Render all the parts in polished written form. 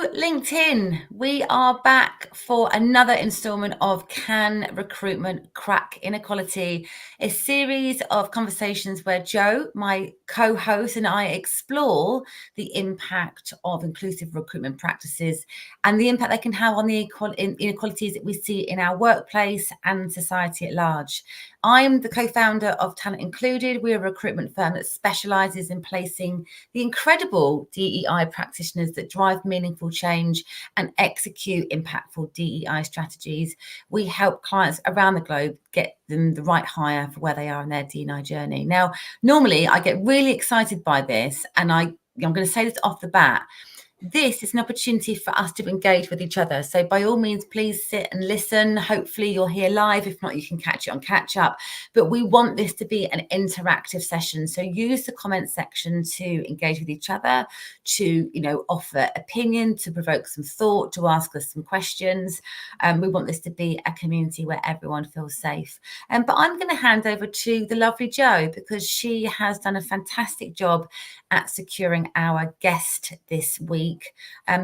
Hello, LinkedIn. We are back for another installment of Can Recruitment Crack Inequality, a series of conversations where Joe, my co-host, and I explore the impact of inclusive recruitment practices and the impact they can have on the inequalities that we see in our workplace and society at large. I'm the co-founder of Talent Included. We're a recruitment firm that specialises in placing the incredible DEI practitioners that drive meaningful change and execute impactful DEI strategies. We help clients around the globe get them the right hire for where they are in their DEI journey. Now, normally I get really excited by this, and I'm going to say this off the bat. This is an opportunity for us to engage with each other. So by all means, please sit and listen. Hopefully you'll hear live. If not, you can catch it on catch up. But we want this to be an interactive session. So use the comment section to engage with each other, to offer opinion, to provoke some thought, to ask us some questions. We want this to be a community where everyone feels safe. But I'm going to hand over to the lovely Jo, because she has done a fantastic job at securing our guest this week.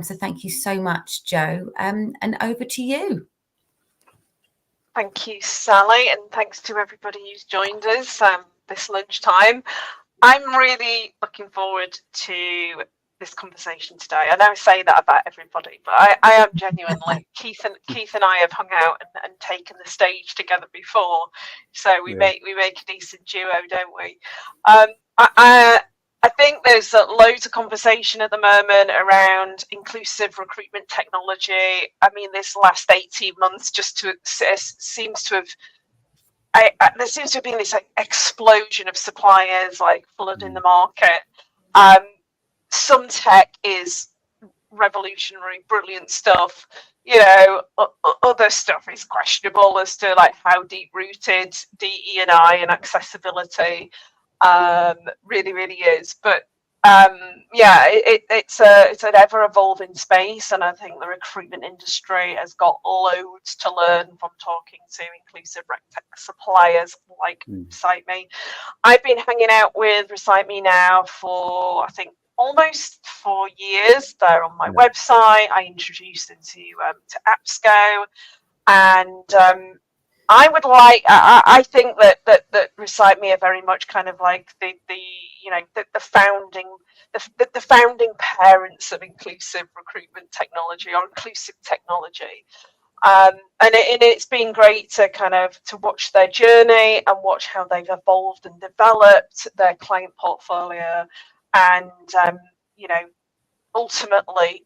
So thank you so much, Jo, and over to you. Thank you, Sally, and thanks to everybody who's joined us this lunchtime. I'm really looking forward to this conversation today. I know I say that about everybody, but I am genuinely. Keith and I have hung out and taken the stage together before, so we make a decent duo, don't we? I think there's loads of conversation at the moment around inclusive recruitment technology. I mean, this last 18 months seems to have there seems to have been this explosion of suppliers flooding the market. Some tech is revolutionary, brilliant stuff. Other stuff is questionable as to how deep rooted DE&I and accessibility really is, but it's an ever evolving space, and I think the recruitment industry has got loads to learn from talking to inclusive tech suppliers like ReciteMe. I've been hanging out with ReciteMe now for I think almost 4 years. They're on my website. I introduced them to AppSco, and I think that ReciteMe are very much kind of like the founding parents of inclusive recruitment technology or inclusive technology, and it's been great to watch their journey and watch how they've evolved and developed their client portfolio, and ultimately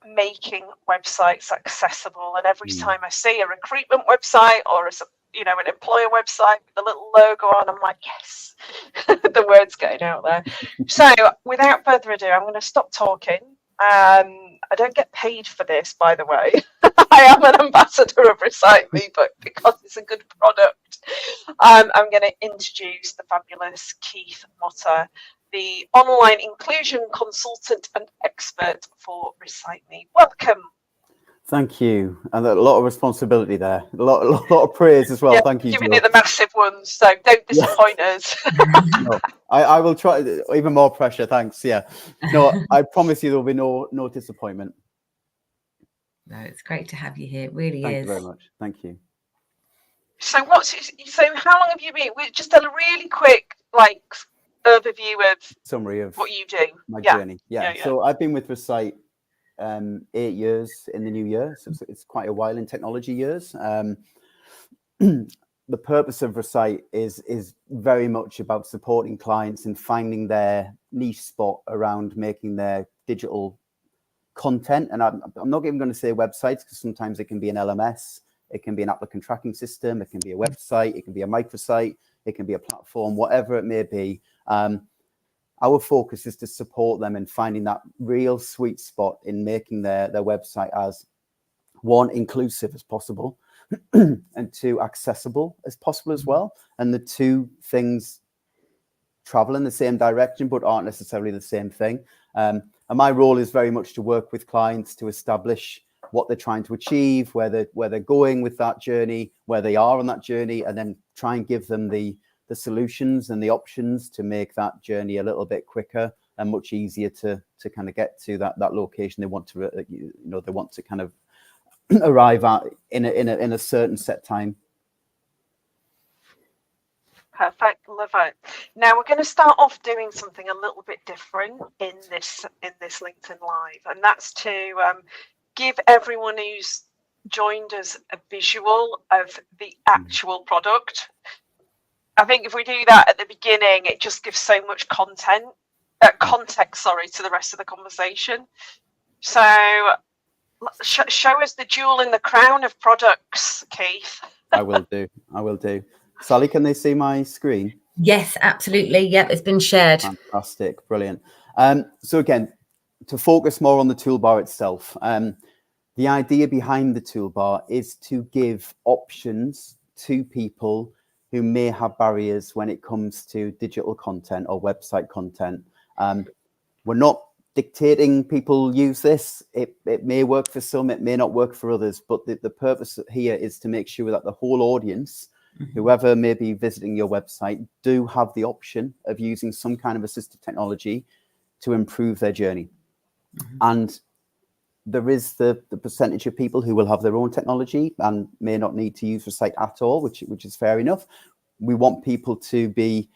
making websites accessible. And every time I see a recruitment website or an employer website with a little logo on, I'm like, yes, the word's getting out there. So without further ado, I'm going to stop talking. I don't get paid for this, by the way. I am an ambassador of ReciteMe, but because it's a good product, I'm going to introduce the fabulous Keith Motter, the online inclusion consultant and expert for ReciteMe. Welcome. Thank you, and a lot of responsibility there. A lot of praise as well. Thank you. Giving you the massive ones, so don't disappoint us. No, I will try. Even more pressure. Thanks. Yeah. No, I promise you there will be no disappointment. No, it's great to have you here. It really is. Thank you very much. Thank you. So how long have you been? Just a really quick overview summary of what you do. My journey. Yeah. So I've been with Recite 8 years in the new year, so it's quite a while in technology years. The purpose of Recite is very much about supporting clients and finding their niche spot around making their digital content. And I'm not even going to say websites, because sometimes it can be an LMS, it can be an applicant tracking system, it can be a website, it can be a microsite, it can be a platform, whatever it may be. Our focus is to support them in finding that real sweet spot in making their website as, one, inclusive as possible, and two, accessible as possible as well. And the two things travel in the same direction, but aren't necessarily the same thing. And my role is very much to work with clients to establish what they're trying to achieve, where they're going with that journey, where they are on that journey, and then try and give them the solutions and the options to make that journey a little bit quicker and much easier to kind of get to that location they want to they want to kind of arrive at in a certain set time. Perfect, love it. Now we're going to start off doing something a little bit different in this LinkedIn Live, and that's to give everyone who's joined us a visual of the actual product. I think if we do that at the beginning, it just gives so much context, to the rest of the conversation. So show us the jewel in the crown of products, Keith. I will do. Sally, can they see my screen? Yes, absolutely. Yep, it's been shared. Fantastic, brilliant. So again, to focus more on the toolbar itself, the idea behind the toolbar is to give options to people who may have barriers when it comes to digital content or website content. We're not dictating people use this. It may work for some, it may not work for others, but the purpose here is to make sure that the whole audience, whoever may be visiting your website, do have the option of using some kind of assistive technology to improve their journey. And there is the percentage of people who will have their own technology and may not need to use Recite at all, which is fair enough. We want people to be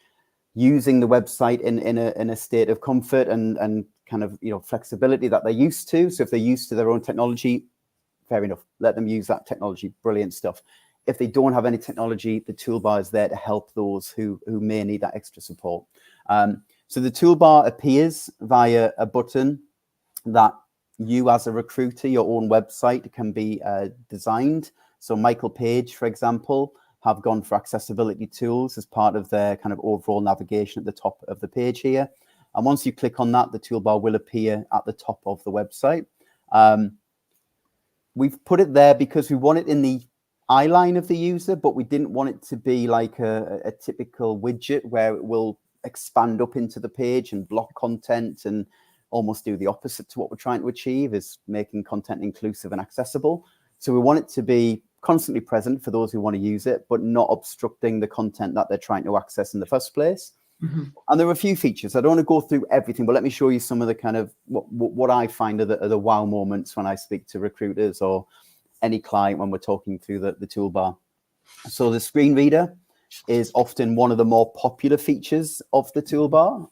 using the website in a state of comfort and kind of flexibility that they're used to. So if they're used to their own technology, fair enough, let them use that technology. Brilliant stuff. If they don't have any technology, the toolbar is there to help those who may need that extra support. So the toolbar appears via a button that you as a recruiter, your own website can be designed. So Michael Page, for example, have gone for accessibility tools as part of their kind of overall navigation at the top of the page here. And once you click on that, the toolbar will appear at the top of the website. We've put it there because we want it in the eye line of the user, but we didn't want it to be like a typical widget where it will expand up into the page and block content and almost do the opposite to what we're trying to achieve, is making content inclusive and accessible. So we want it to be constantly present for those who want to use it, but not obstructing the content that they're trying to access in the first place. And there are a few features. I don't want to go through everything, but let me show you some of the kind of what I find are the wow moments when I speak to recruiters or any client when we're talking through the toolbar. So the screen reader is often one of the more popular features of the toolbar.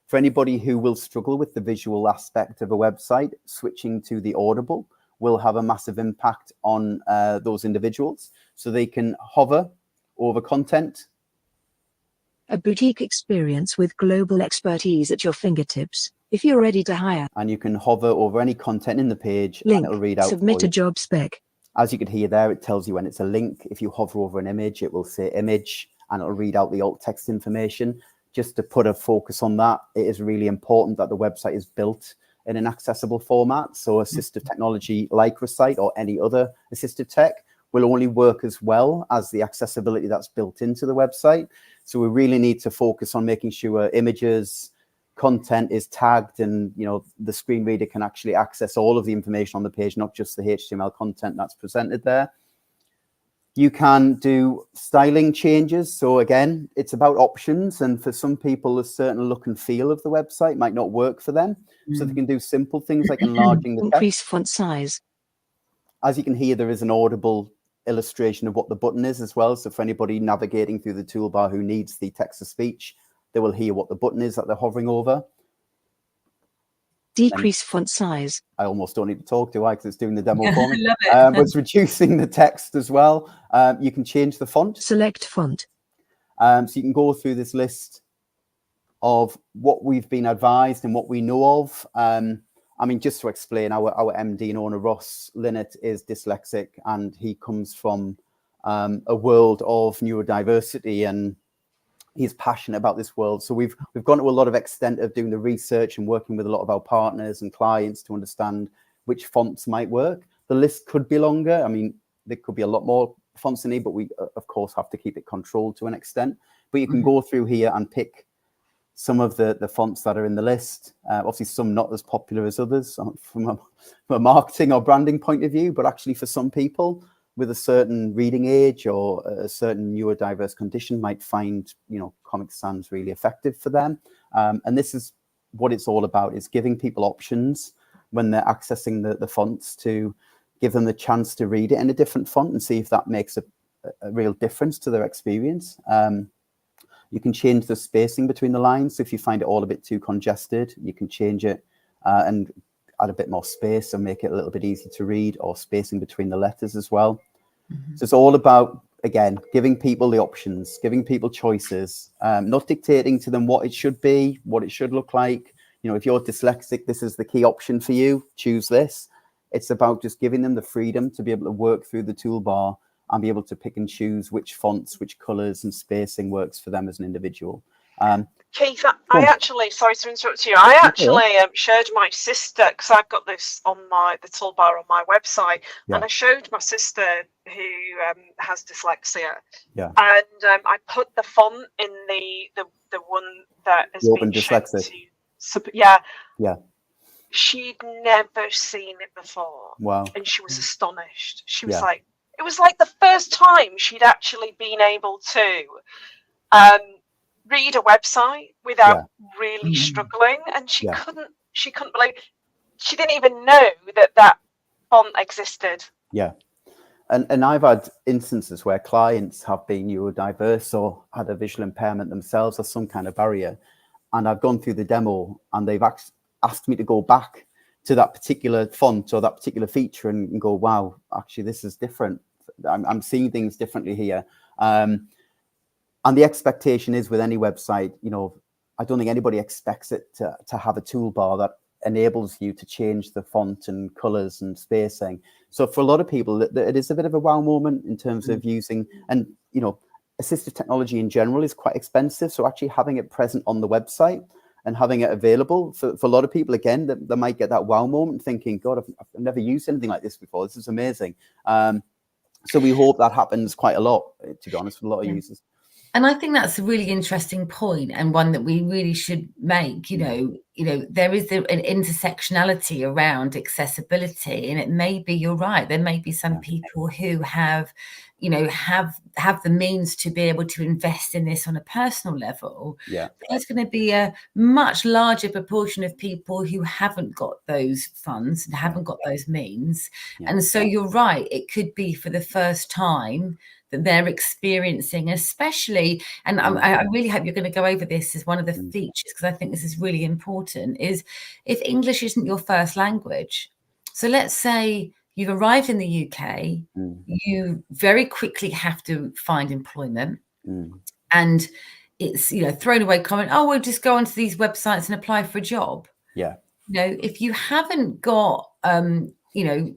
For anybody who will struggle with the visual aspect of a website, switching to the audible will have a massive impact on those individuals. So they can hover over content. A boutique experience with global expertise at your fingertips. If you're ready to hire. And you can hover over any content in the page Link, and it'll read out. Submit a job spec. As you can hear there, it tells you when it's a link. If you hover over an image, it will say image and it'll read out the alt text information. Just to put a focus on that, it is really important that the website is built in an accessible format. So assistive technology like Recite or any other assistive tech will only work as well as the accessibility that's built into the website. So we really need to focus on making sure images, content is tagged, and the screen reader can actually access all of the information on the page, not just the HTML content that's presented there. You can do styling changes. So again, it's about options. And for some people, a certain look and feel of the website might not work for them. So they can do simple things like enlarging the text. Increase font size. As you can hear, there is an audible illustration of what the button is as well. So for anybody navigating through the toolbar who needs the text to speech, they will hear what the button is that they're hovering over. Decrease font size. I almost don't need to talk, do I? Because it's doing the demo for me. Love it. But it's reducing the text as well. You can change the font. Select font. So you can go through this list of what we've been advised and what we know of. I mean, just to explain, our MD and owner, Ross Linnett, is dyslexic, and he comes from a world of neurodiversity, and he's passionate about this world. So we've gone to a lot of extent of doing the research and working with a lot of our partners and clients to understand which fonts might work. The list could be longer. I mean, there could be a lot more fonts in here, but we, of course, have to keep it controlled to an extent. But you can go through here and pick some of the fonts that are in the list. Obviously, some not as popular as others from a marketing or branding point of view, but actually for some people with a certain reading age or a certain neurodiverse condition might find, Comic Sans really effective for them. And this is what it's all about is giving people options when they're accessing the fonts, to give them the chance to read it in a different font and see if that makes a real difference to their experience. You can change the spacing between the lines. So if you find it all a bit too congested, you can change it and add a bit more space and make it a little bit easier to read, or spacing between the letters as well. So it's all about, again, giving people the options, giving people choices, not dictating to them what it should be, what it should look like. You know, if you're dyslexic, this is the key option for you, choose this. It's about just giving them the freedom to be able to work through the toolbar and be able to pick and choose which fonts, which colors and spacing works for them as an individual. Keith, I actually, sorry to interrupt you, I actually showed my sister, because I've got this on the toolbar on my website, and I showed my sister who has dyslexia, and I put the font in the one that has been shown to, she'd never seen it before. Wow. And she was astonished. She was like, it was like the first time she'd actually been able to read a website without really struggling, and she couldn't believe, she didn't even know that font existed. And I've had instances where clients have been neurodiverse or had a visual impairment themselves or some kind of barrier, and I've gone through the demo and they've asked me to go back to that particular font or that particular feature and go, wow, actually this is different. I'm seeing things differently here. And the expectation is with any website, you know, I don't think anybody expects it to have a toolbar that enables you to change the font and colors and spacing. So for a lot of people, it is a bit of a wow moment in terms of using, and, you know, assistive technology in general is quite expensive. So actually having it present on the website and having it available for a lot of people, again, they might get that wow moment thinking, God, I've never used anything like this before. This is amazing. So we hope that happens quite a lot, to be honest, with a lot of users. And I think that's a really interesting point, and one that we really should make. You know, there is an intersectionality around accessibility, and it may be, you're right, there may be some people who have, you know, have the means to be able to invest in this on a personal level. But there's going to be a much larger proportion of people who haven't got those funds and haven't got those means. And so you're right, it could be for the first time that they're experiencing, especially, and I really hope you're going to go over this as one of the features, because I think this is really important, is if English isn't your first language. So let's say you've arrived in the UK, you very quickly have to find employment, and it's, you know, thrown away comment, oh, we'll just go onto these websites and apply for a job. You know, if you haven't got, you know,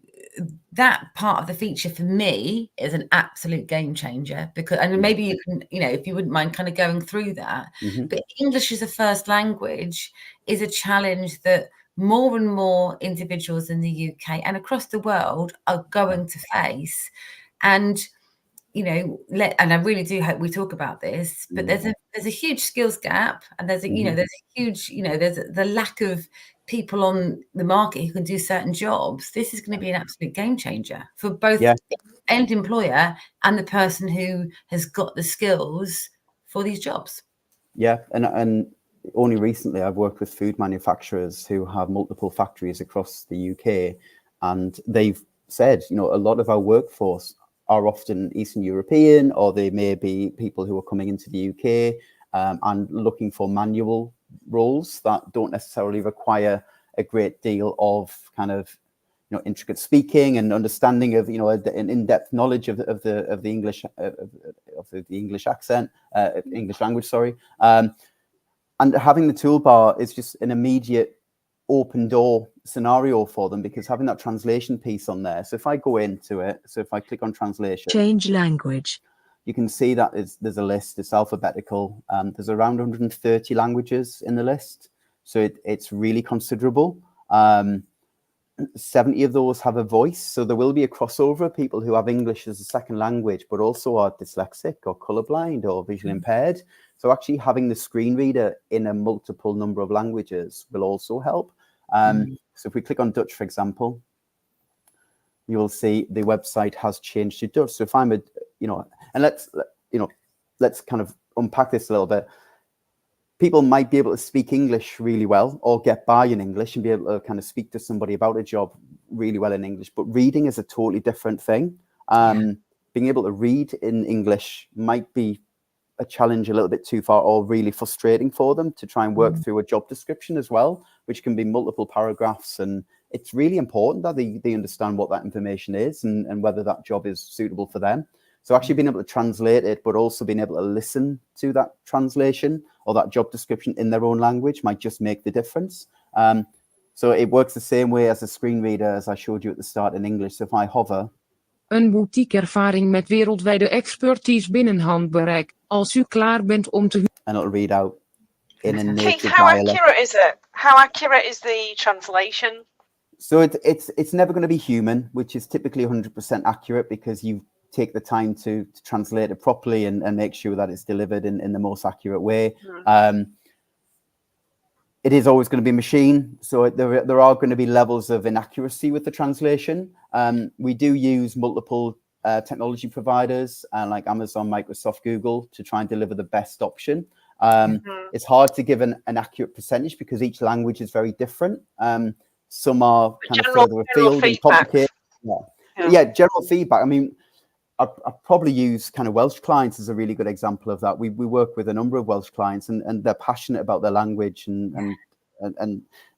that part of the feature for me is an absolute game changer, because, and maybe you can, you know, if you wouldn't mind kind of going through that, but English as a first language is a challenge that more and more individuals in the UK and across the world are going to face. And, you know, and I really do hope we talk about this, but there's a huge skills gap, and there's a, you know, there's a huge, you know, there's the lack of people on the market who can do certain jobs. This is going to be an absolute game changer for both end employer and the person who has got the skills for these jobs. And only recently I've worked with food manufacturers who have multiple factories across the UK, and they've said, you know, a lot of our workforce are often Eastern European, or they may be people who are coming into the UK and looking for manual roles that don't necessarily require a great deal of kind of, you know, intricate speaking and understanding of, you know, an in-depth knowledge of the English of the English accent, English language, sorry. And having the toolbar is just an immediate open door scenario for them, because having that translation piece on there. So if I go into it, so if I click on translation, change language, you can see that there's a list, it's alphabetical. There's around 130 languages in the list. So it's really considerable. 70 of those have a voice. So there will be a crossover of people who have English as a second language, but also are dyslexic or colorblind or visually impaired. So actually having the screen reader in a multiple number of languages will also help. So if we click on Dutch, for example, you will see the website has changed to Dutch. So if I'm and let's kind of unpack this a little bit. people might be able to speak English really well or get by in English and be able to kind of speak to somebody about a job really well in English, but reading is a totally different thing. Being able to read in English might be a challenge a little bit too far, or really frustrating for them to try and work through a job description as well, which can be multiple paragraphs. And it's really important that they understand what that information is and whether that job is suitable for them. So actually being able to translate it, but also being able to listen to that translation or that job description in their own language might just make the difference. So it works the same way as a screen reader, as I showed you at the start in English. So if I hover. Een boutique ervaring met wereldwijde expertise binnen handbereik. Als u klaar bent om te... And it'll read out in a native Keith, how dialect. accurate is it? How accurate is the translation? So it's never going to be human, which is typically 100% accurate, because you take the time to translate it properly and make sure that it's delivered in the most accurate way. It is always going to be machine, so there are going to be levels of inaccuracy with the translation. We do use multiple technology providers like Amazon, Microsoft, Google to try and deliver the best option. It's hard to give an accurate percentage because each language is very different. Some are kind of further afield and complicated. Yeah, general feedback. I mean, I probably use kind of Welsh clients as a really good example of that. We work with a number of Welsh clients, and they're passionate about their language, and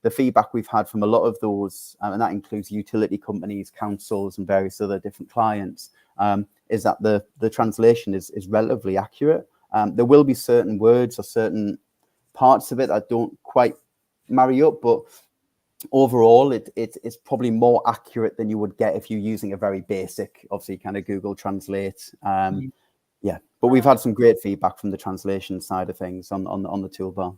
the feedback we've had from a lot of those, and that includes utility companies, councils, and various other different clients, is that the translation is relatively accurate. There will be certain words or certain parts of it that don't quite marry up, but overall, it's probably more accurate than you would get if you're using a very basic, obviously, kind of Google Translate. Yeah, but we've had some great feedback from the translation side of things on the toolbar.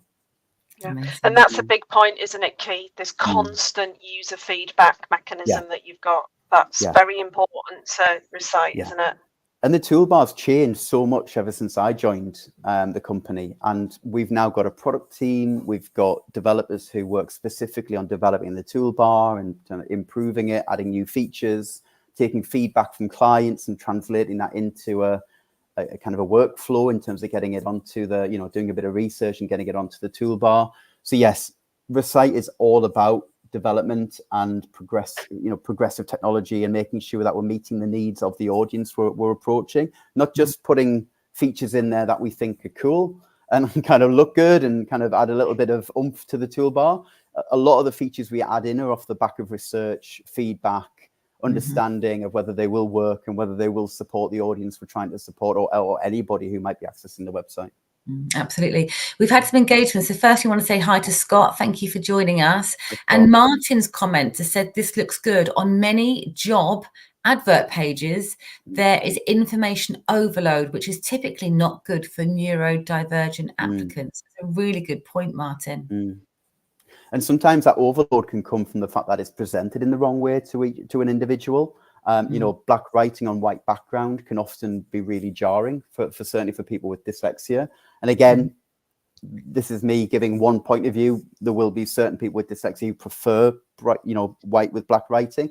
Yeah. And that's a big point, isn't it, Keith? This constant user feedback mechanism that you've got. That's very important to Recite, isn't it? And the toolbar's changed so much ever since I joined the company. And we've now got a product team. We've got developers who work specifically on developing the toolbar and improving it, adding new features, taking feedback from clients and translating that into a kind of a workflow in terms of getting it onto the, doing a bit of research and getting it onto the toolbar. So yes, Recite is all about development and progressive technology and making sure that we're meeting the needs of the audience we're approaching, not just putting features in there that we think are cool and kind of look good and kind of add a little bit of oomph to the toolbar. A lot of the features we add in are off the back of research, feedback, understanding of whether they will work and whether they will support the audience we're trying to support, or anybody who might be accessing the website. Absolutely. We've had some engagement. So firstly, I want to say hi to Scott. Thank you for joining us. And Martin's comment has said, this looks good. On many job advert pages, there is information overload, which is typically not good for neurodivergent applicants. It's a really good point, Martin. And sometimes that overload can come from the fact that it's presented in the wrong way to an individual. Black writing on white background can often be really jarring for certainly for people with dyslexia. And again, this is me giving one point of view. There will be certain people with dyslexia who prefer white with black writing,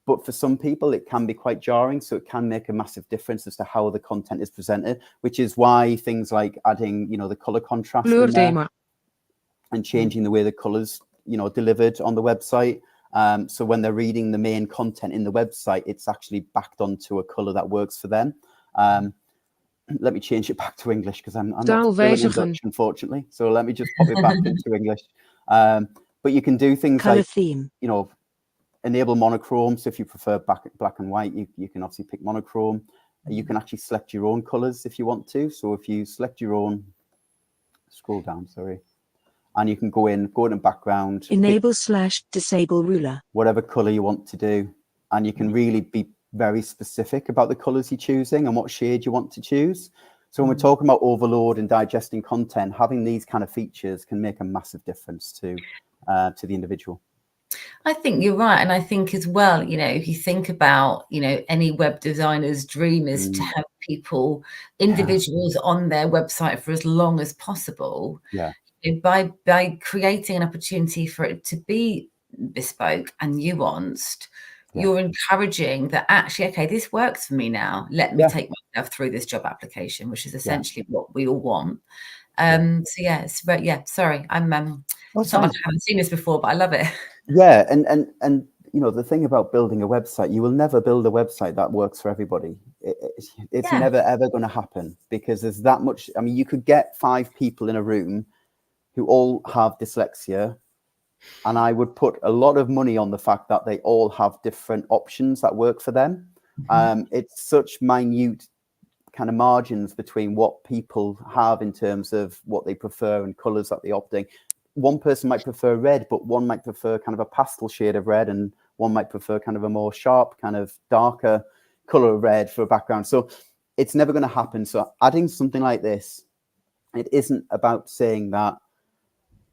but for some people it can be quite jarring. So it can make a massive difference as to how the content is presented, which is why things like adding, the color contrast in there and changing the way the colors, delivered on the website. So when they're reading the main content in the website, it's actually backed onto a color that works for them. Let me change it back to English because I'm not fluent in Dutch, unfortunately. So let me just pop it back into English. But you can do things Color like, theme. Enable monochrome. So if you prefer black and white, you can obviously pick monochrome. You can actually select your own colors if you want to. So if you select your own, scroll down, sorry. And you can go in background. Enable/disable ruler. Whatever color you want to do. And you can really be very specific about the colors you're choosing and what shade you want to choose. So when we're talking about overload and digesting content, having these kind of features can make a massive difference to the individual. I think you're right. And I think as well, if you think about, any web designer's dream is to have individuals on their website for as long as possible. Yeah. By creating an opportunity for it to be bespoke and nuanced, you're encouraging that actually, okay, this works for me now. Let me take myself through this job application, which is essentially what we all want. So yeah, it's very, yeah, sorry, I'm it's not much, I haven't seen this before, but I love it. Yeah, and you know, the thing about building a website, you will never build a website that works for everybody. It's never ever going to happen, because there's that much. I mean, you could get 5 people in a room who all have dyslexia, and I would put a lot of money on the fact that they all have different options that work for them. It's such minute kind of margins between what people have in terms of what they prefer and colors that they're opting. One person might prefer red, but one might prefer kind of a pastel shade of red, and one might prefer kind of a more sharp, kind of darker color of red for a background. So it's never going to happen. So adding something like this, it isn't about saying that,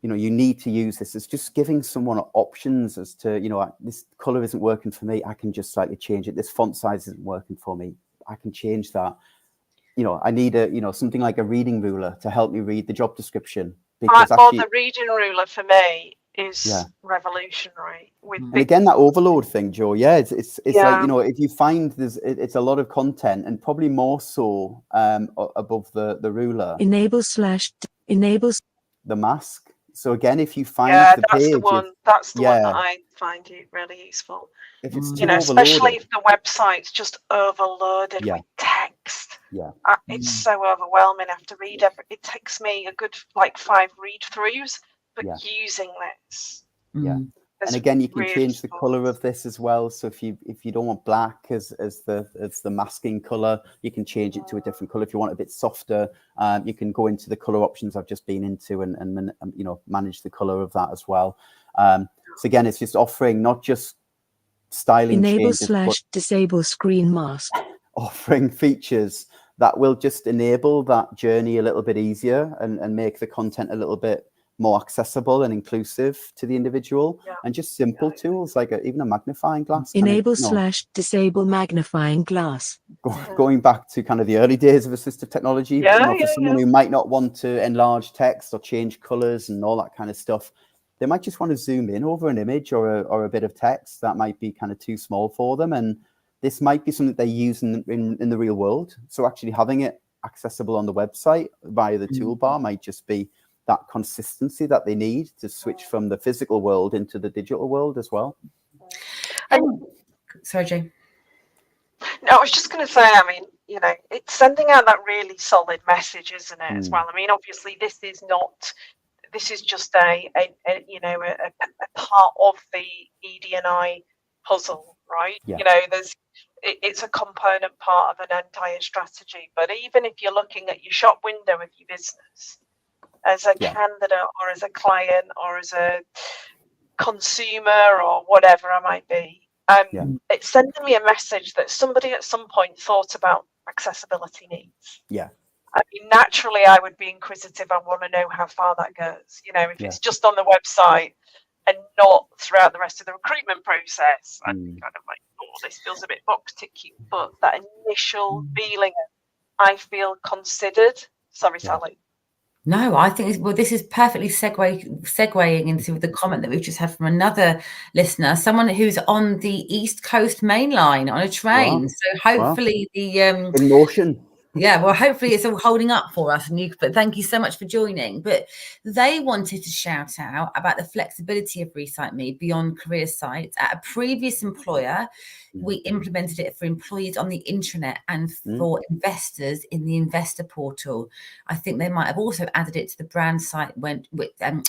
you know, you need to use this. It's just giving someone options as to, you know, this color isn't working for me, I can just slightly change it. This font size isn't working for me, I can change that. You know, I need a, you know, something like a reading ruler to help me read the job description. Because actually, the reading ruler for me is revolutionary. And again, that overload thing, Joe. Yeah, it's like, you know, if you find it's a lot of content, and probably more so above the ruler. Enables the mask. So again, if you find that's page, the one. That's the one that I find it really useful. If it's too you know, especially if the website's just overloaded with text. It's so overwhelming. I have to read it takes me a good 5 read-throughs, but using this. And again, you can really change the color of this as well. So if you don't want black as the masking color, you can change it to a different color. If you want a bit softer, you can go into the color options I've just been into and you know, manage the color of that as well. So again, it's just offering not just styling changes, but disable screen mask, offering features that will just enable that journey a little bit easier and make the content a little bit more accessible and inclusive to the individual, and just simple tools like even a magnifying glass. Disable magnifying glass. Going back to kind of the early days of assistive technology, for someone who might not want to enlarge text or change colors and all that kind of stuff, they might just want to zoom in over an image or a bit of text that might be kind of too small for them, and this might be something they use in the real world. So actually having it accessible on the website via the toolbar might just be that consistency that they need to switch from the physical world into the digital world as well. And sorry, Jane. No, I was just going to say, I mean, you know, it's sending out that really solid message, isn't it, as well? I mean, obviously, this is just a part of the ED&I puzzle, right? You know, it's a component part of an entire strategy. But even if you're looking at your shop window of your business, as a candidate or as a client or as a consumer or whatever I might be, it's sending me a message that somebody at some point thought about accessibility needs. I mean, naturally, I would be inquisitive. I want to know how far that goes. You know, if it's just on the website and not throughout the rest of the recruitment process, I'd be kind of like, oh, this feels a bit box ticky. But that initial feeling of, I feel considered. Sorry, Sally. No, I think this is perfectly segueing into the comment that we've just had from another listener, someone who's on the East Coast Main Line on a train. Wow. So hopefully in motion. Yeah, well, hopefully it's all holding up for us. But thank you so much for joining. But they wanted to shout out about the flexibility of ReSiteMe beyond career sites. At a previous employer, we implemented it for employees on the intranet and for investors in the investor portal. I think they might have also added it to the brand site when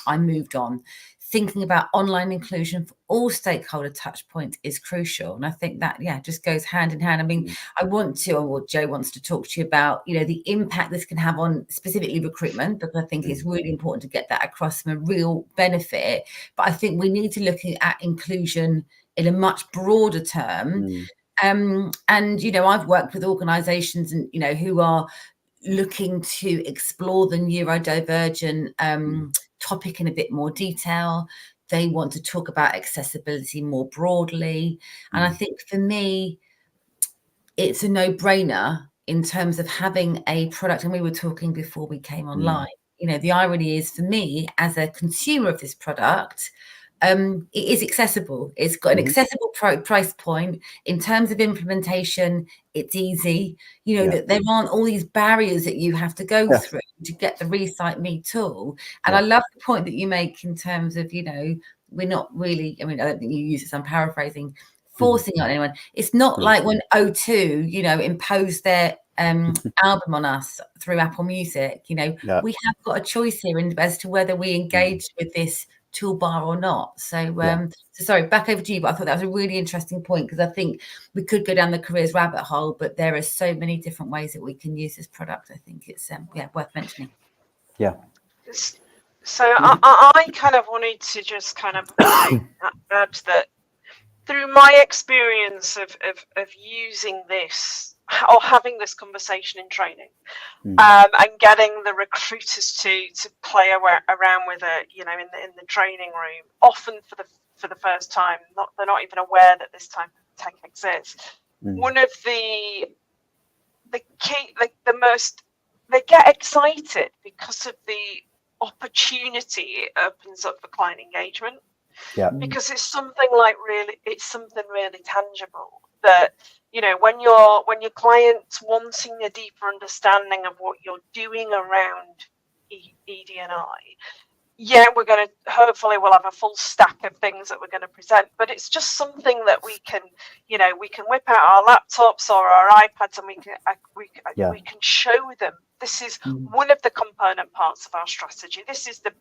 I moved on. Thinking about online inclusion for all stakeholder touch points is crucial. And I think that, just goes hand in hand. I mean, I want to, or Joe wants to talk to you about, you know, the impact this can have on specifically recruitment, because I think it's really important to get that across from a real benefit. But I think we need to look at inclusion in a much broader term. And, you know, I've worked with organizations and, you know, who are looking to explore the neurodivergent topic in a bit more detail. They want to talk about accessibility more broadly. And I think for me, it's a no-brainer in terms of having a product. And we were talking before we came online, you know, the irony is for me as a consumer of this product, it is accessible. It's got an accessible price point. In terms of implementation, it's easy. You know, that there aren't all these barriers that you have to go through to get the Recite Me tool. And I love the point that you make in terms of, you know, we're not really, I mean, I don't think you use it, so I'm paraphrasing, forcing it on anyone. It's not like when O2, you know, imposed their album on us through Apple Music. You know, we have got a choice here as to whether we engage with this toolbar or not. So so sorry, back over to you, but I thought that was a really interesting point, because I think we could go down the careers rabbit hole, but there are so many different ways that we can use this product. I think it's worth mentioning. So I kind of wanted to just kind of add that through my experience of using this or having this conversation in training, and getting the recruiters to play around with it, you know, in the training room, often for the first time, they're not even aware that this type of tech exists. One of the key, like they get excited because of the opportunity it opens up for client engagement. Because it's something really tangible that, you know, when your client's wanting a deeper understanding of what you're doing around ED&I, we're going to, hopefully we'll have a full stack of things that we're going to present, but it's just something that we can, you know, we can whip out our laptops or our iPads and we can show them. This is one of the component parts of our strategy. This is the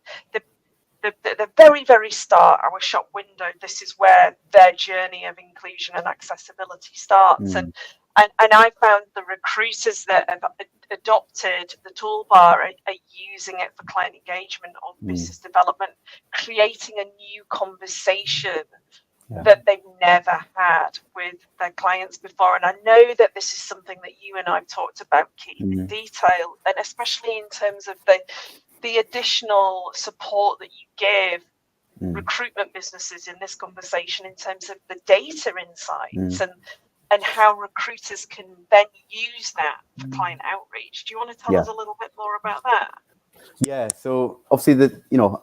very, very start, our shop window. This is where their journey of inclusion and accessibility starts. And I found the recruiters that have adopted the toolbar are using it for client engagement or business development, creating a new conversation that they've never had with their clients before. And I know that this is something that you and I've talked about, Keith, in detail, and especially in terms of the additional support that you give recruitment businesses in this conversation in terms of the data insights and how recruiters can then use that for client outreach. Do you want to tell us a little bit more about that? Yeah, so obviously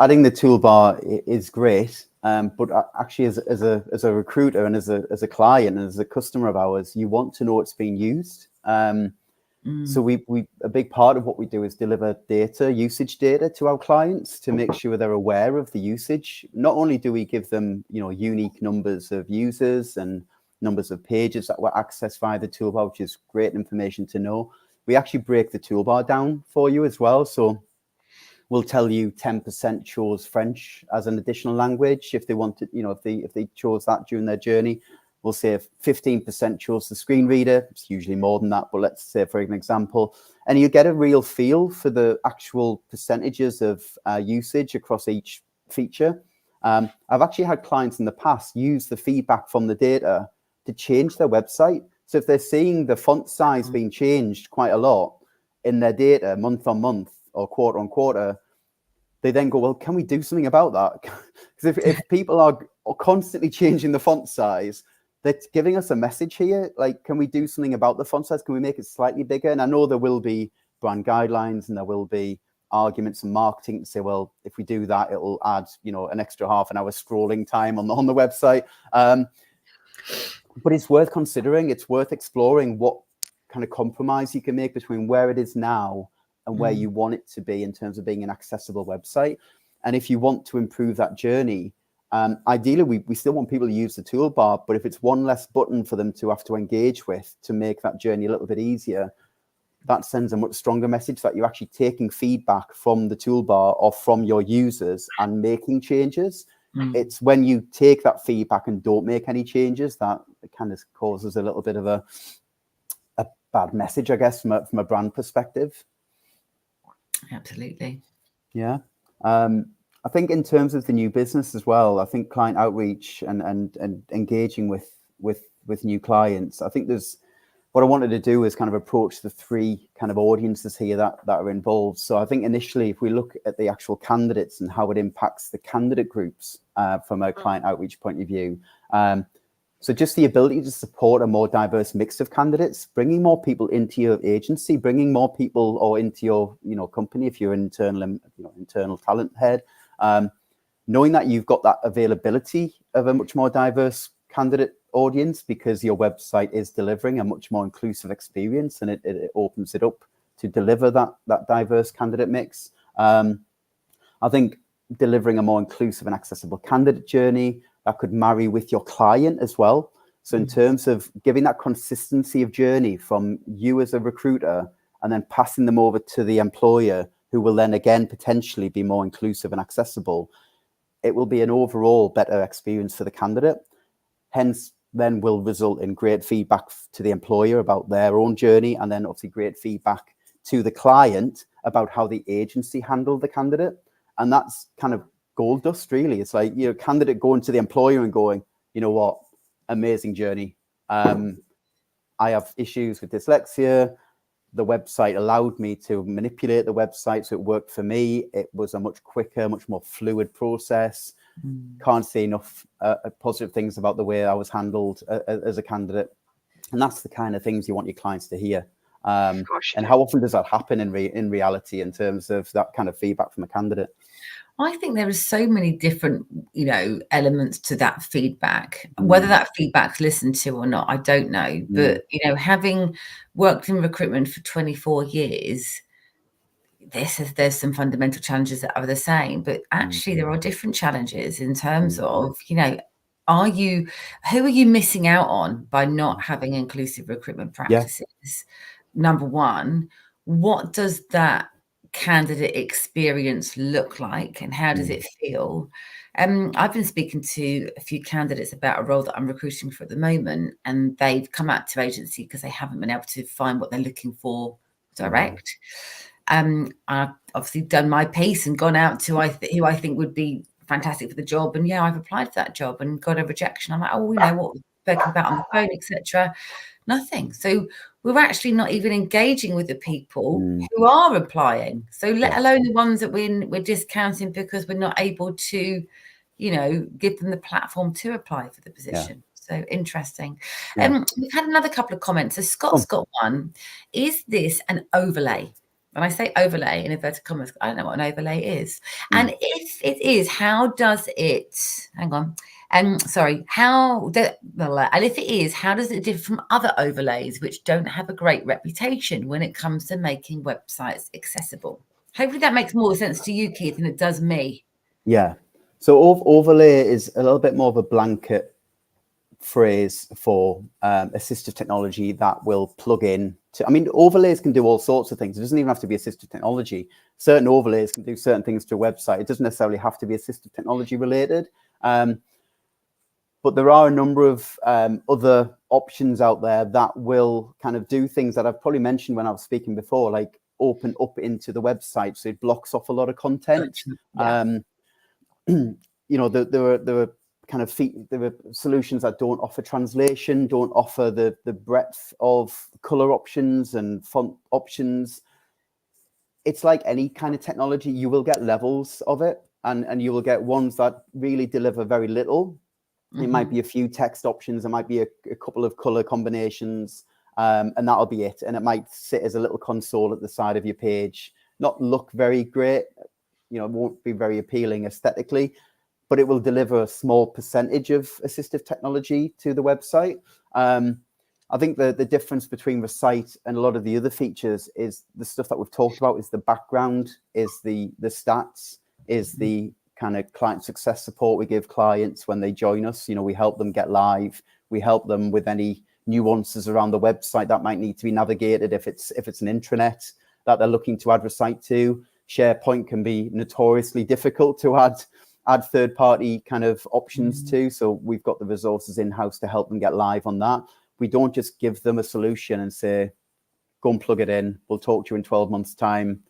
adding the toolbar is great, but actually as a recruiter and as a client and as a customer of ours, you want to know it's being used. So we a big part of what we do is deliver usage data to our clients to make sure they're aware of the usage. Not only do we give them, unique numbers of users and numbers of pages that were accessed via the toolbar, which is great information to know. We actually break the toolbar down for you as well. So we'll tell you 10% chose French as an additional language if they wanted, if they chose that during their journey. We'll say if 15% chose the screen reader. It's usually more than that, but let's say for an example, and you get a real feel for the actual percentages of usage across each feature. I've actually had clients in the past use the feedback from the data to change their website. So if they're seeing the font size being changed quite a lot in their data month on month or quarter on quarter, they then go, well, can we do something about that? Because if people are constantly changing the font size, they're giving us a message here. Like, can we do something about the font size? Can we make it slightly bigger? And I know there will be brand guidelines and there will be arguments and marketing to say, well, if we do that, it'll add, an extra half an hour scrolling time on the website. But it's worth considering. It's worth exploring what kind of compromise you can make between where it is now and where you want it to be in terms of being an accessible website. And if you want to improve that journey, ideally, we still want people to use the toolbar, but if it's one less button for them to have to engage with to make that journey a little bit easier, that sends a much stronger message that you're actually taking feedback from the toolbar or from your users and making changes. It's when you take that feedback and don't make any changes that it kind of causes a little bit of a bad message, I guess, from a brand perspective. Absolutely. Yeah. I think in terms of the new business as well, I think client outreach and engaging with new clients, I think what I wanted to do is kind of approach the three kind of audiences here that are involved. So I think initially, if we look at the actual candidates and how it impacts the candidate groups from a client outreach point of view. So just the ability to support a more diverse mix of candidates, bringing more people into your agency, bringing more people or into your company if you're an internal talent head, knowing that you've got that availability of a much more diverse candidate audience because your website is delivering a much more inclusive experience, and it opens it up to deliver that diverse candidate mix. I think delivering a more inclusive and accessible candidate journey that could marry with your client as well. So in terms of giving that consistency of journey from you as a recruiter and then passing them over to the employer, who will then again potentially be more inclusive and accessible, it will be an overall better experience for the candidate. Hence, then will result in great feedback to the employer about their own journey, and then obviously great feedback to the client about how the agency handled the candidate. And that's kind of gold dust, really. It's like, you know, candidate going to the employer and going, you know what, amazing journey. I have issues with dyslexia. The website allowed me to manipulate the website, so it worked for me. It was a much quicker, much more fluid process. Can't say enough positive things about the way I was handled as a candidate. And that's the kind of things you want your clients to hear. And how often does that happen in reality in terms of that kind of feedback from a candidate? I think there are so many different, you know, elements to that feedback. Whether that feedback's listened to or not, I don't know. But, you know, having worked in recruitment for 24 years, there's some fundamental challenges that are the same, but actually there are different challenges in terms of, you know, who are you missing out on by not having inclusive recruitment practices? Number one, what does that candidate experience look like, and how does it feel? I've been speaking to a few candidates about a role that I'm recruiting for at the moment, and they've come out to agency because they haven't been able to find what they're looking for direct. I've obviously done my piece and gone out to who I think would be fantastic for the job, and I've applied for that job and got a rejection. I'm like, oh, you know what we've spoken about on the phone, etc. Nothing. So we're actually not even engaging with the people who are applying. So let alone the ones that we're discounting because we're not able to, you know, give them the platform to apply for the position. So interesting. We've had another couple of comments. So Scott's got one. Is this an overlay? And I say overlay in inverted commas. I don't know what an overlay is. And if it is, how does it, hang on. And if it is, how does it differ from other overlays which don't have a great reputation when it comes to making websites accessible? Hopefully that makes more sense to you, Keith, than it does me. Yeah. So overlay is a little bit more of a blanket phrase for assistive technology that will plug in to, I mean, overlays can do all sorts of things. It doesn't even have to be assistive technology. Certain overlays can do certain things to a website. It doesn't necessarily have to be assistive technology related. But there are a number of other options out there that will kind of do things that I've probably mentioned when I was speaking before, like open up into the website. So it blocks off a lot of content. You know, there are kind of there are solutions that don't offer translation, don't offer the breadth of color options and font options. It's like any kind of technology, you will get levels of it, and you will get ones that really deliver very little. It might be a few text options, it might be a couple of color combinations, and that'll be it. And it might sit as a little console at the side of your page, not look very great, you know, it won't be very appealing aesthetically, but it will deliver a small percentage of assistive technology to the website. I think the difference between Recite and a lot of the other features is the stuff that we've talked about, is the background, is the stats, is the kind of client success support we give clients when they join us. You know, we help them get live. We help them with any nuances around the website that might need to be navigated. If it's an intranet that they're looking to add Recite to, SharePoint can be notoriously difficult to add third-party kind of options to. So we've got the resources in-house to help them get live on that. We don't just give them a solution and say, go and plug it in. We'll talk to you in 12 months' time.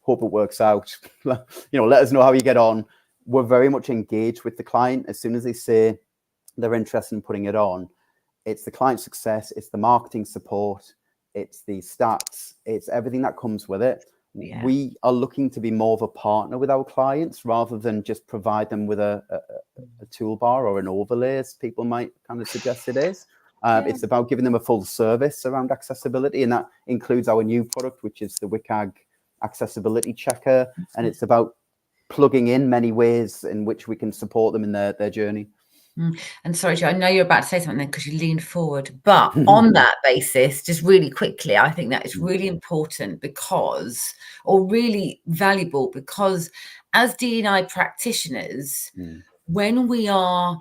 Hope it works out. You know, let us know how you get on. We're very much engaged with the client. As soon as they say they're interested in putting it on, it's the client success, it's the marketing support, it's the stats, it's everything that comes with it. Yeah. We are looking to be more of a partner with our clients rather than just provide them with a toolbar or an overlay, as people might kind of suggest it is. It's about giving them a full service around accessibility, and that includes our new product, which is the WCAG accessibility checker. And it's about plugging in many ways in which we can support them in their journey. And sorry, Joe, I know you're about to say something then because you leaned forward, but on that basis, just really quickly, I think that is really important because, or really valuable because as D&I practitioners, when we are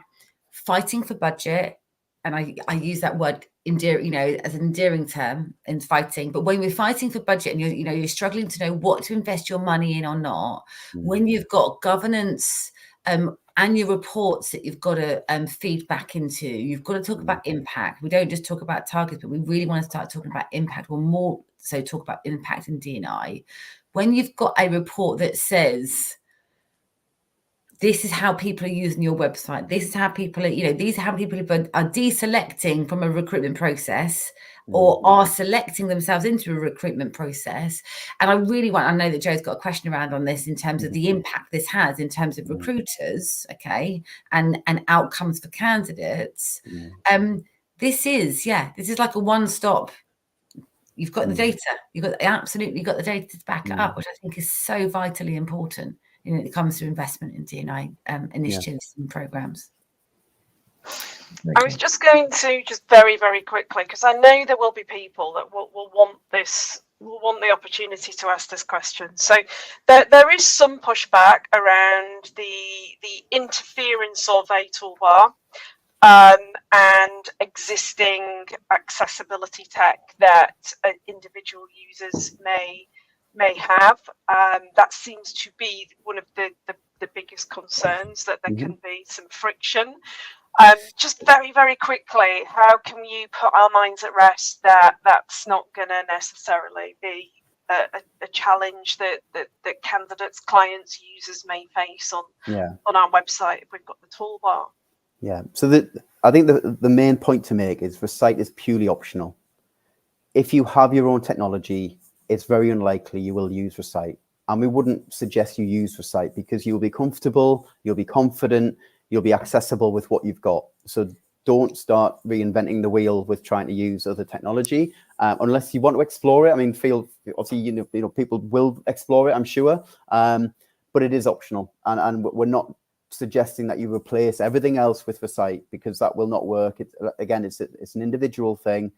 fighting for budget, and I use that word endearing, as an endearing term in fighting, but when we're fighting for budget and you're struggling to know what to invest your money in or not, when you've got governance and your reports that you've got to feed back into, you've got to talk about impact. We don't just talk about targets, but we really want to start talking about impact, or more so talk about impact in D&I. When you've got a report that says, this is how people are using your website, this is how people are, these are how people are deselecting from a recruitment process or are selecting themselves into a recruitment process. And I know that Joe's got a question around on this in terms of the impact this has in terms of recruiters, okay, and outcomes for candidates. This is like a one-stop. You've got the data, you've got the data to back it up, which I think is so vitally important when it comes to investment in D&I initiatives and programs. I was just going to very, very quickly, because I know there will be people that will want the opportunity to ask this question. So there is some pushback around the interference survey toolbar and existing accessibility tech that individual users may have. That seems to be one of the biggest concerns, that there can be some friction. Just very, very quickly, how can you put our minds at rest that that's not going to necessarily be a challenge that candidates, clients, users may face on our website if we've got the toolbar? Yeah, so I think the main point to make is Recite is purely optional. If you have your own technology, it's very unlikely you will use Recite. And we wouldn't suggest you use Recite because you'll be comfortable, you'll be confident, you'll be accessible with what you've got. So don't start reinventing the wheel with trying to use other technology unless you want to explore it. I mean, obviously, people will explore it, I'm sure, but it is optional. And we're not suggesting that you replace everything else with Recite because that will not work. It's an individual thing.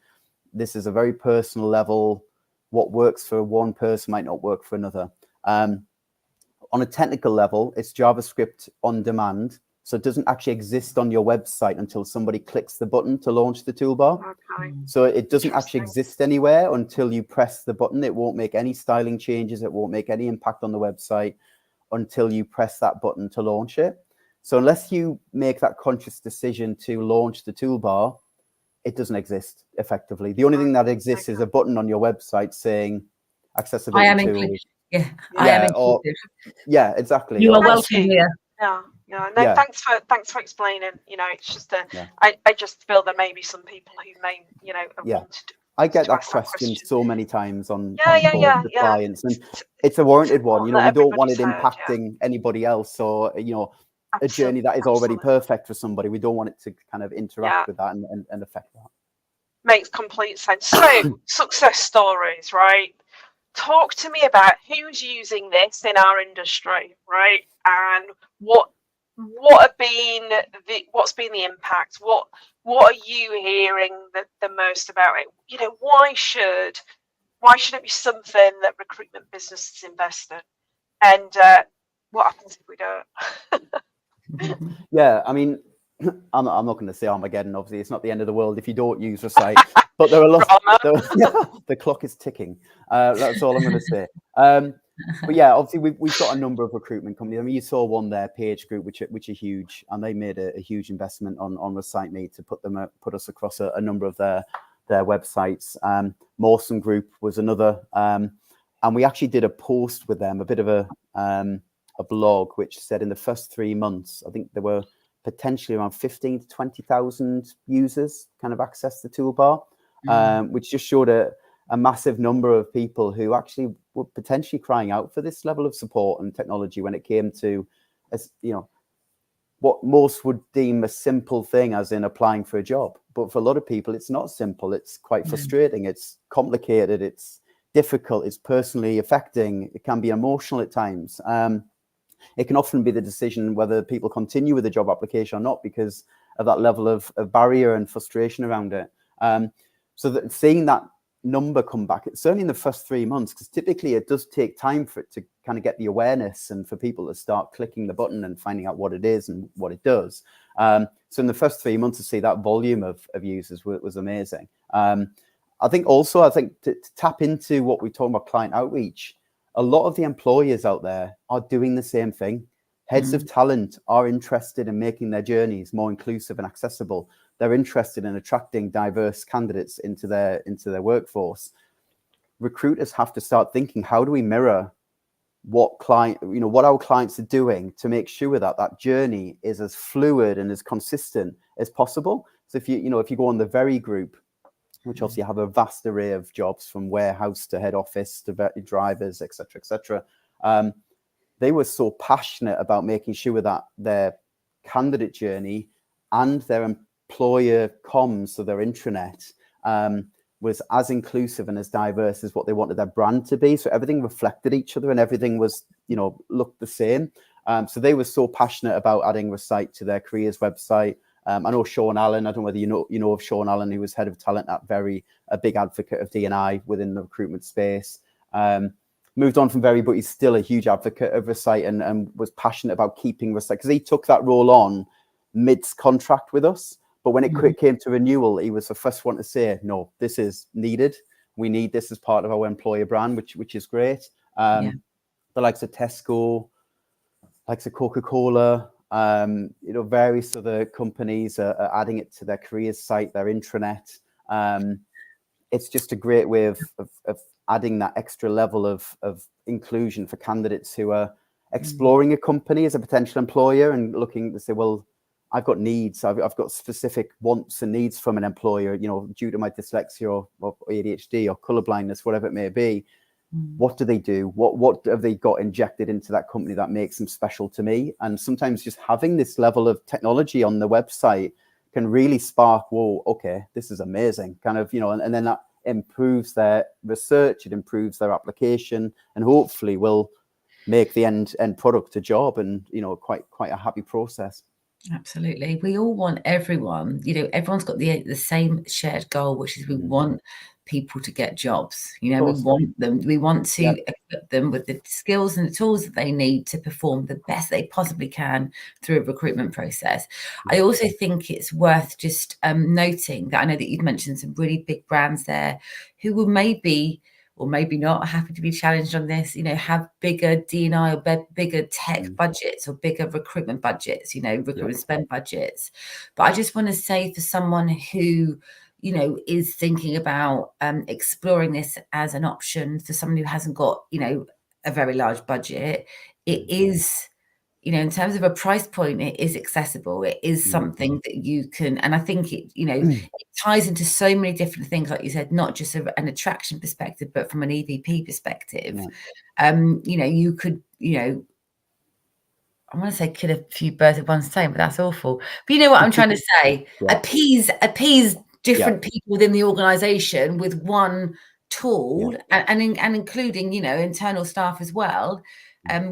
This is a very personal level. What works for one person might not work for another. On a technical level, it's JavaScript on demand. So it doesn't actually exist on your website until somebody clicks the button to launch the toolbar. Okay. So it doesn't actually exist anywhere until you press the button. It won't make any styling changes. It won't make any impact on the website until you press that button to launch it. So unless you make that conscious decision to launch the toolbar, it doesn't exist effectively. The only thing that exists is a button on your website saying accessibility tools. I am inclusive. Yeah, exactly. You are welcome here. No, thanks for explaining. It's just I just feel there may be some people who may have wanted. I get that question so many times on calls with clients, and it's a warranted one. We don't want it impacting anybody else, or a journey that is already perfect for somebody. We don't want it to kind of interact with that and affect that. Makes complete sense. So success stories, right? Talk to me about who's using this in our industry, right? And what's been the impact? What are you hearing the most about it? Why should it be something that recruitment businesses invest in? And what happens if we don't? Yeah, I mean, I'm not going to say Armageddon. Obviously, it's not the end of the world if you don't use Recite. But there are lots. The clock is ticking. That's all I'm going to say. But yeah, obviously we've got a number of recruitment companies. I mean, you saw one there, Page Group, which are huge, and they made a huge investment on Recite Me to put us across a number of their websites. Mawson Group was another, and we actually did a post with them, a bit of a blog, which said in the first 3 months, I think there were potentially around 15 to 20,000 users kind of access the toolbar, which just showed a massive number of people who actually were potentially crying out for this level of support and technology when it came to, what most would deem a simple thing, as in applying for a job. But for a lot of people, it's not simple. It's quite frustrating. It's complicated. It's difficult. It's personally affecting. It can be emotional at times. it can often be the decision whether people continue with the job application or not because of that level of barrier and frustration around it. So that seeing that number come back, it's certainly in the first 3 months, because typically it does take time for it to kind of get the awareness and for people to start clicking the button and finding out what it is and what it does. So in the first 3 months to see that volume of users was amazing. I think to tap into what we talk about client outreach, a lot of the employers out there are doing the same thing. Heads of talent are interested in making their journeys more inclusive and accessible. They're interested in attracting diverse candidates into their workforce. Recruiters have to start thinking, how do we mirror what our clients are doing to make sure that that journey is as fluid and as consistent as possible. So if you go on the Very group, which obviously have a vast array of jobs from warehouse to head office to drivers, etc. They were so passionate about making sure that their candidate journey and their employer comms, so their intranet, was as inclusive and as diverse as what they wanted their brand to be. So everything reflected each other and everything was, looked the same. So they were so passionate about adding Recite to their careers website. I know Sean Allen, I don't know whether you know of Sean Allen, who was head of talent at Very, a big advocate of D&I within the recruitment space. Moved on from Very, but he's still a huge advocate of Recite and was passionate about keeping Recite, because he took that role on mid-contract with us. But when it came to renewal, he was the first one to say, no, this is needed. We need this as part of our employer brand, which is great. The likes of Tesco, likes of Coca-Cola, various other companies are adding it to their careers site, their intranet. It's just a great way of adding that extra level of inclusion for candidates who are exploring a company as a potential employer and looking to say, well, I've got needs. I've got specific wants and needs from an employer, due to my dyslexia or ADHD or colorblindness, whatever it may be. What do they do? What have they got injected into that company that makes them special to me? And sometimes just having this level of technology on the website can really spark, whoa, okay, this is amazing. Kind of, and then that improves their research, it improves their application, and hopefully will make the end product a job and, quite a happy process. Absolutely. We all want everyone, everyone's got the same shared goal, which is we want people to get jobs. We want them, we want to equip them with the skills and the tools that they need to perform the best they possibly can through a recruitment process. I also think it's worth just noting that I know that you've mentioned some really big brands there who will maybe or maybe not, happy to be challenged on this, have bigger D&I or bigger tech budgets or bigger recruitment budgets, recruitment spend budgets. But I just want to say for someone who, is thinking about exploring this as an option for someone who hasn't got, a very large budget, it is, in terms of a price point, it is accessible. It is something that you can, and I think it, it ties into so many different things, like you said, not just an attraction perspective, but from an EVP perspective. You could, I want to say kill a few birds with one stone, but that's awful. But you know what I'm trying to say? Appease different people within the organization with one tool and including, internal staff as well.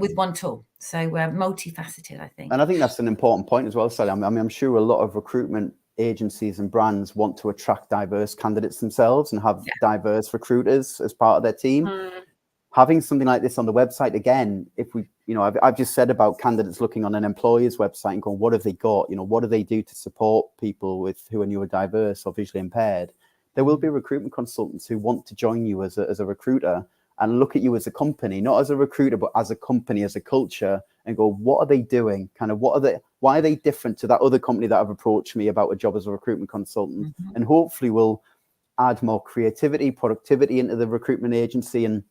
With one tool. So multifaceted, I think. And I think that's an important point as well, Sally. I mean, I'm sure a lot of recruitment agencies and brands want to attract diverse candidates themselves and have diverse recruiters as part of their team. Having something like this on the website, again, if we, I've just said about candidates looking on an employer's website and going, what have they got? What do they do to support people who are neurodiverse or visually impaired? There will be recruitment consultants who want to join you as a recruiter and look at you as a company, not as a recruiter, but as a company, as a culture, and go, what are they doing? Kind of, why are they different to that other company that have approached me about a job as a recruitment consultant? And hopefully we'll add more creativity, productivity into the recruitment agency, and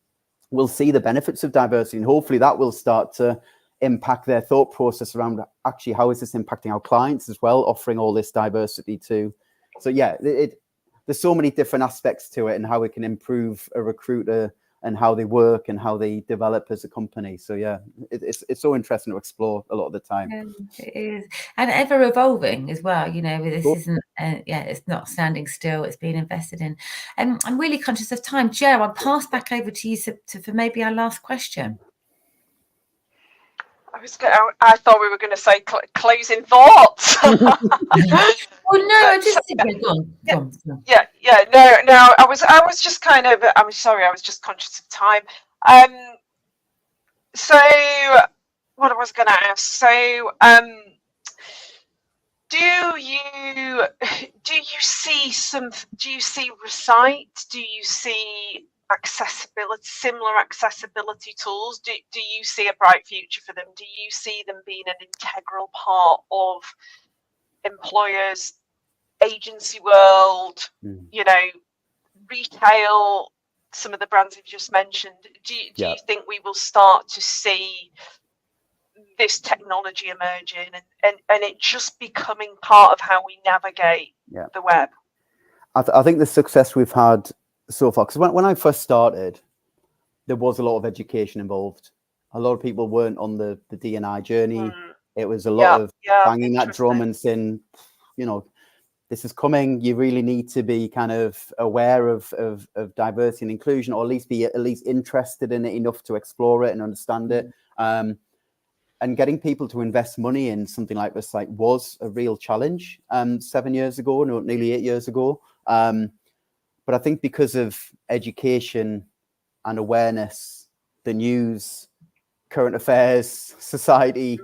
we'll see the benefits of diversity. And hopefully that will start to impact their thought process around actually, how is this impacting our clients as well, offering all this diversity too. So there's so many different aspects to it and how it can improve a recruiter and how they work and how they develop as a company. So it's so interesting to explore a lot of the time. It is, and ever evolving as well. This isn't, it's not standing still. It's being invested in. And I'm really conscious of time. Joe, I'll pass back over to you for maybe our last question. I thought we were going to say closing thoughts. Oh no, I just think go on. No. I was just kind of. I'm sorry. I was just conscious of time. So what I was going to ask. So do you see Recite? Do you see similar accessibility tools? Do you see a bright future for them? Do you see them being an integral part of employers, agency world, retail, some of the brands you've just mentioned? Do you think we will start to see this technology emerging and it just becoming part of how we navigate the web? I think the success we've had so far, because when I first started, there was a lot of education involved. A lot of people weren't on the D&I journey. It was a lot of banging that drum and saying, this is coming. You really need to be kind of aware of diversity and inclusion, or at least interested in it enough to explore it and understand it. And getting people to invest money in something like Recite was a real challenge 7 years ago, nearly 8 years ago. But I think because of education and awareness, the news, current affairs, society,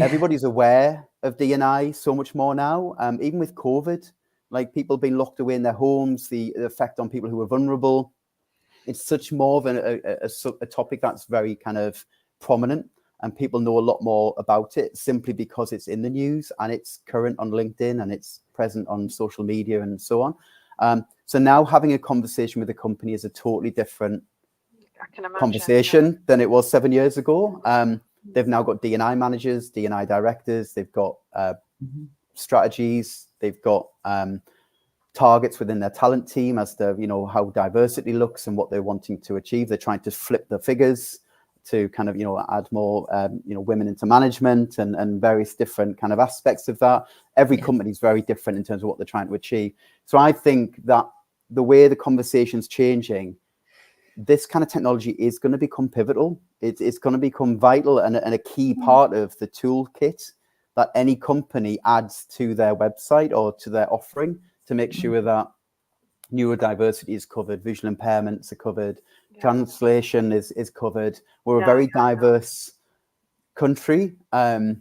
everybody's aware of D&I so much more now. Even with COVID, like people being locked away in their homes, the effect on people who are vulnerable. It's such more of a topic that's very kind of prominent, and people know a lot more about it simply because it's in the news and it's current on LinkedIn and it's present on social media and so on. So now having a conversation with a company is a totally different conversation than it was 7 years ago. They've now got D&I managers, D&I directors, they've got strategies, they've got targets within their talent team as to how diversity looks and what they're wanting to achieve. They're trying to flip the figures to kind of add more women into management and various different kind of aspects of that. Every company is very different in terms of what they're trying to achieve. So I think that the way the conversation's changing, this kind of technology is going to become pivotal. It's going to become vital and a key part of the toolkit that any company adds to their website or to their offering to make sure that neurodiversity is covered, visual impairments are covered, translation is covered. We're a very diverse country. The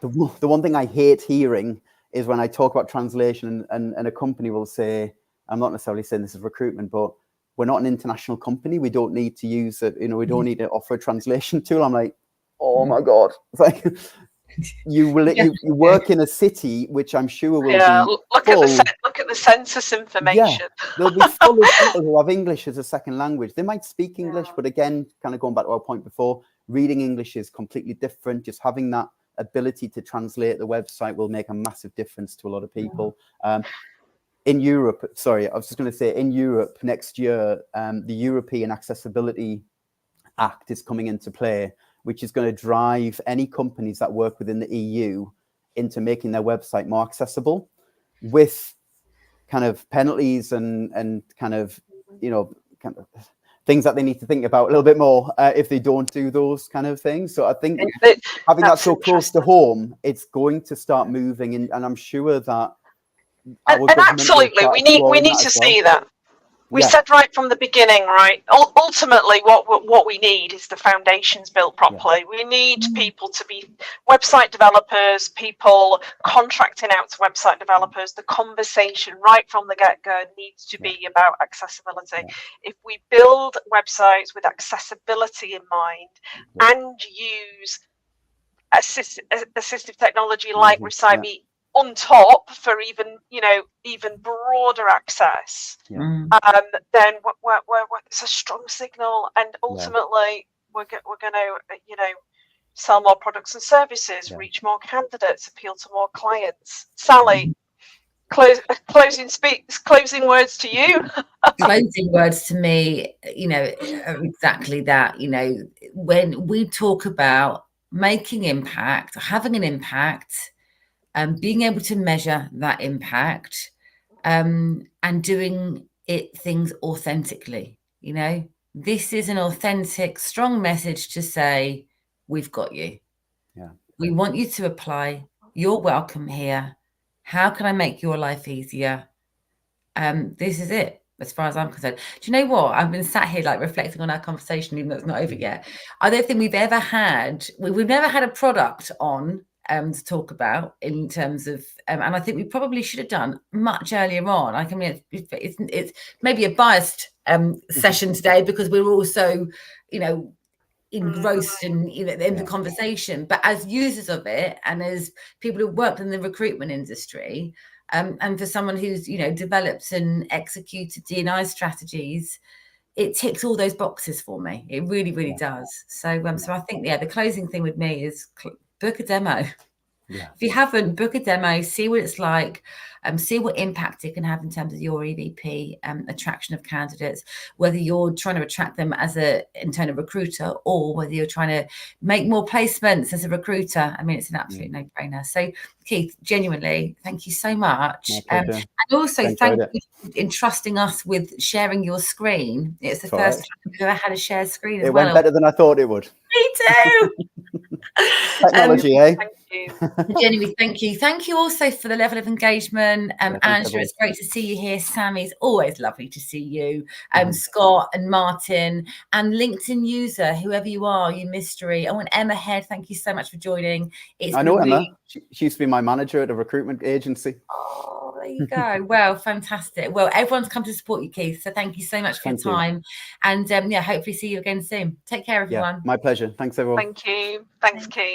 one thing I hate hearing is when I talk about translation and a company will say, I'm not necessarily saying this is recruitment, but we're not an international company. We don't need to use it. We don't need to offer a translation tool. I'm like, oh my God. It's like, you work in a city which I'm sure will be look at the census information. There'll be full of people who have English as a second language. They might speak English, but again, kind of going back to our point before, reading English is completely different. Just having that ability to translate the website will make a massive difference to a lot of people. In Europe, in Europe next year, the European Accessibility Act is coming into play, which is going to drive any companies that work within the EU into making their website more accessible, with kind of penalties and kind of things that they need to think about a little bit more if they don't do those kind of things. So I think having that so close to home, it's going to start moving, and I'm sure that absolutely we need to see that. We said right from the beginning, right? Ultimately, what we need is the foundations built properly. We need people to be website developers, people contracting out to website developers. The conversation right from the get-go needs to be about accessibility. If we build websites with accessibility in mind and use assistive technology like Recite on top for even broader access, then it's a strong signal, and ultimately we're going to sell more products and services, reach more candidates, appeal to more clients. Sally, closing words to you. Closing words to me, are exactly that. When we talk about making impact, having an impact, being able to measure that impact, and doing things authentically. This is an authentic, strong message to say, we've got you. We want you to apply. You're welcome here. How can I make your life easier? This is it, as far as I'm concerned. Do you know what? I've been sat here like reflecting on our conversation, even though it's not over yet. I don't think we've never had a product on to talk about in terms of, and I think we probably should have done much earlier on. I mean, it's maybe a biased session today because we're also, engrossed in the conversation, but as users of it and as people who worked in the recruitment industry, and for someone who's developed and executed D&I strategies, it ticks all those boxes for me. It really does. So so I think the closing thing with me is book a demo. If you haven't, book a demo, see what it's like, see what impact it can have in terms of your EVP attraction of candidates, whether you're trying to attract them as an internal recruiter or whether you're trying to make more placements as a recruiter. I mean, it's an absolute no-brainer. So, Keith, genuinely, thank you so much. And also thank you for entrusting us with sharing your screen. It's the first time we've ever had a shared screen as well. It went better than I thought it would. Me too. Technology, eh? Thank you. Genuinely, thank you. Thank you also for the level of engagement. Angela, it's great to see you here. Sammy's always lovely to see you. Scott and Martin and LinkedIn user, whoever you are, you mystery. Oh, and Emma Head, thank you so much for joining. I know Emma. She used to be my manager at a recruitment agency. Oh, there you go. Well, fantastic. Well, everyone's come to support you, Keith. So thank you so much for your time. And hopefully see you again soon. Take care, everyone. My pleasure. Thanks, everyone. Thank you. Thanks, Keith.